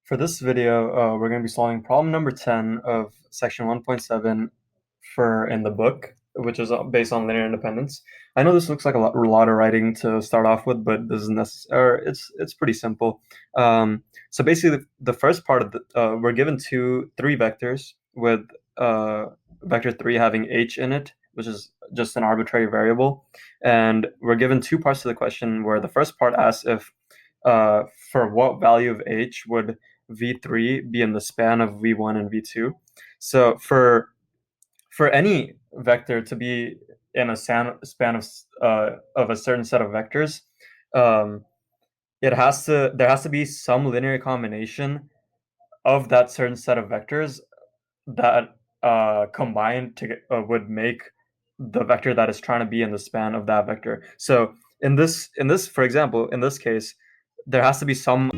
For this video, we're going to be solving problem number 10 of section 1.7 in the book, which is based on linear independence. I know this looks like a lot of writing to start off with, but this is necessary. It's pretty simple. So basically, the first part of we're given three vectors with vector 3 having h in it, which is just an arbitrary variable, and we're given two parts to the question where the first part asks if for what value of h would v3 be in the span of v1 and v2. So for any vector to be in a span of a certain set of vectors, there has to be some linear combination of that certain set of vectors that combined would make the vector that is trying to be in the span of that vector. So in this, for example, in this case, there has to be some